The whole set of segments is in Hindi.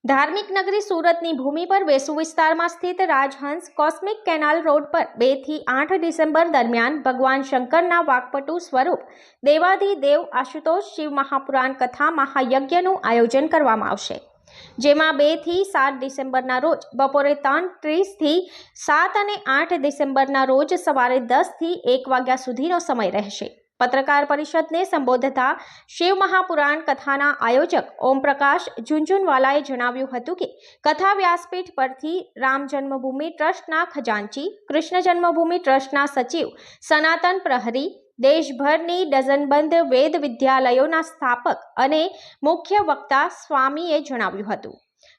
धार्मिक नगरी सूरतनी भूमि पर वेसु विस्ताરમાં સ્થિત રાજહંસ કોસ્મિક કેનાલ રોડ પર 2 થી 8 ડિસેમ્બર દરમિયાન ભગવાન શંકરના વાકપટુ સ્વરૂપ દેવાધિદેવ આશુતોષ શિવ મહાપુરાણ કથા મહાયજ્ઞનું આયોજન કરવામાં આવશે, જેમાં 2 થી 7 ડિસેમ્બરના રોજ બપોરે 3:30 થી 7 અને 8 ડિસેમ્બરના રોજ સવારે 10 થી 1 વાગ્યા સુધીનો સમય રહેશે। पत्रकार परिषद ने संबोधता शिव महापुराण कथाना आयोजक ओम प्रकाश झुंझुनवालाए जणाव्युं हतुं के कथा व्यासपीठ परथी राम जन्मभूमि ट्रस्टना खजांची, कृष्ण जन्मभूमि ट्रस्टना सचिव, सनातन प्रहरी, देशभरनी डजनबंध वेद विद्यालयोना स्थापक अने मुख्य वक्ता स्वामीए जणाव्युं हतुं।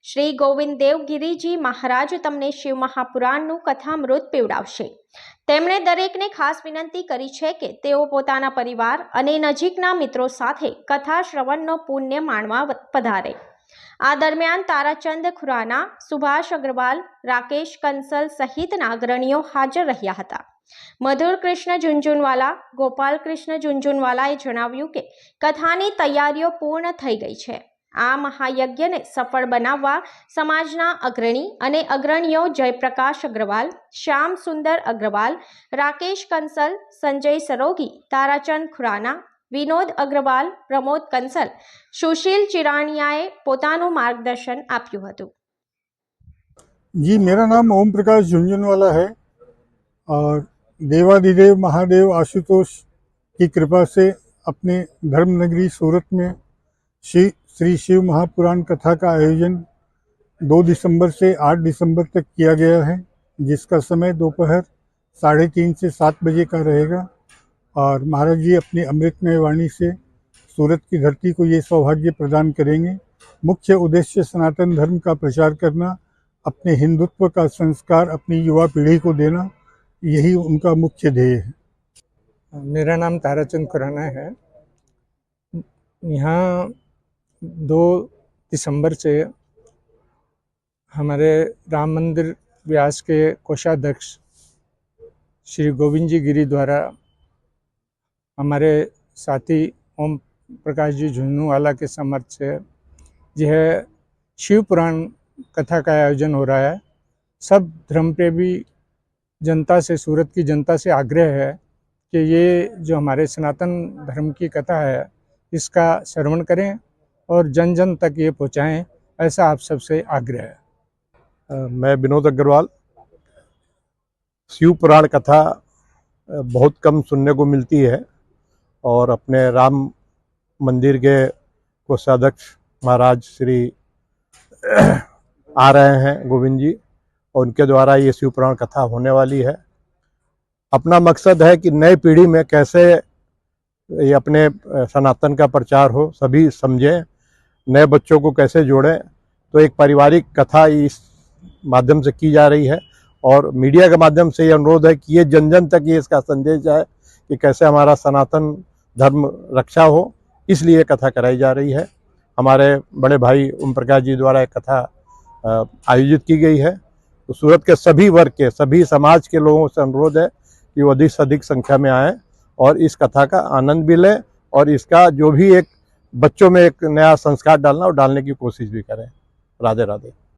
श्री गोविंद देव गिरीजी महाराज तमने शिव महापुराणનું કથામૃત પીવડાવશે। તેમણે દરેકને ખાસ વિનંતી કરી છે કે તેઓ પોતાના પરિવાર અને નજીકના મિત્રો સાથે કથા શ્રવણનો પુણ્ય માણવા પધારે। આ દરમિયાન તારાચંદ ખુરાના, સુભાષ અગ્રવાલ, રાકેશ કંસલ સહિતના અગ્રણીઓ હાજર રહ્યા હતા। મધુર કૃષ્ણ ઝુંઝુનવાલા, ગોપાલ કૃષ્ણ ઝુંઝુનવાલાએ જણાવ્યું કે કથાની તૈયારીઓ પૂર્ણ થઈ ગઈ છે। આ મહાયજ્ઞને સફળ બનાવવા સમાજના અગ્રણી અને અગ્રણીઓ જયપ્રકાશ અગ્રવાલ, શ્યામ સુંદર અગ્રવાલ, રાકેશ કંસલ, સંજય સરોગી, તારાચંદ ખુરાના, વિનોદ અગ્રવાલ, પ્રમોદ કંસલ, સુશીલ ચિરાણિયાએ પોતાનું માર્ગદર્શન આપ્યું હતું। जी, मेरा नाम ओम प्रकाश झुंझुनवाला है और देवाधिदेव महादेव आशुतोष की कृपा से अपने धर्मनगरी सूरत में श्री शिव महापुराण कथा का आयोजन 2 दिसंबर से 8 दिसंबर तक किया गया है, जिसका समय दोपहर 3:30 से 7 बजे का रहेगा। और महाराज जी अपनी अमृतमय वाणी से सूरत की धरती को ये सौभाग्य प्रदान करेंगे। मुख्य उद्देश्य सनातन धर्म का प्रचार करना, अपने हिंदुत्व का संस्कार अपनी युवा पीढ़ी को देना, यही उनका मुख्य ध्येय है। मेरा नाम ताराचंद खुराना है। यहाँ 2 दिसंबर से हमारे राम मंदिर व्यास के कोषाध्यक्ष श्री गोविंद जी गिरी द्वारा हमारे साथी ओम प्रकाश जी झुंझुनवाला के समर्थ से यह शिव पुराण कथा का आयोजन हो रहा है। सब धर्मप्रेमी जनता से, सूरत की जनता से आग्रह है कि ये जो हमारे सनातन धर्म की कथा है इसका श्रवण करें और जन जन तक ये पहुँचाएँ, ऐसा आप सबसे आग्रह है। मैं विनोद अग्रवाल। शिव पुराण कथा बहुत कम सुनने को मिलती है और अपने राम मंदिर के कोषाध्यक्ष महाराज श्री आ रहे हैं गोविंद जी, और उनके द्वारा ये शिव पुराण कथा होने वाली है। अपना मकसद है कि नई पीढ़ी में कैसे ये अपने सनातन का प्रचार हो, सभी समझें, नए बच्चों को कैसे जोड़ें। तो एक पारिवारिक कथा इस माध्यम से की जा रही है और मीडिया के माध्यम से ये अनुरोध है कि ये जन जन तक ये इसका संदेश जाए कि कैसे हमारा सनातन धर्म रक्षा हो, इसलिए कथा कराई जा रही है। हमारे बड़े भाई ओम प्रकाश जी द्वारा एक कथा आयोजित की गई है। तो सूरत के सभी वर्ग के, सभी समाज के लोगों से अनुरोध है कि वो अधिक से अधिक संख्या में आएँ और इस कथा का आनंद भी लें और इसका जो भी एक बच्चों में एक नया संस्कार डालना और डालने की कोशिश भी करें। राधे राधे।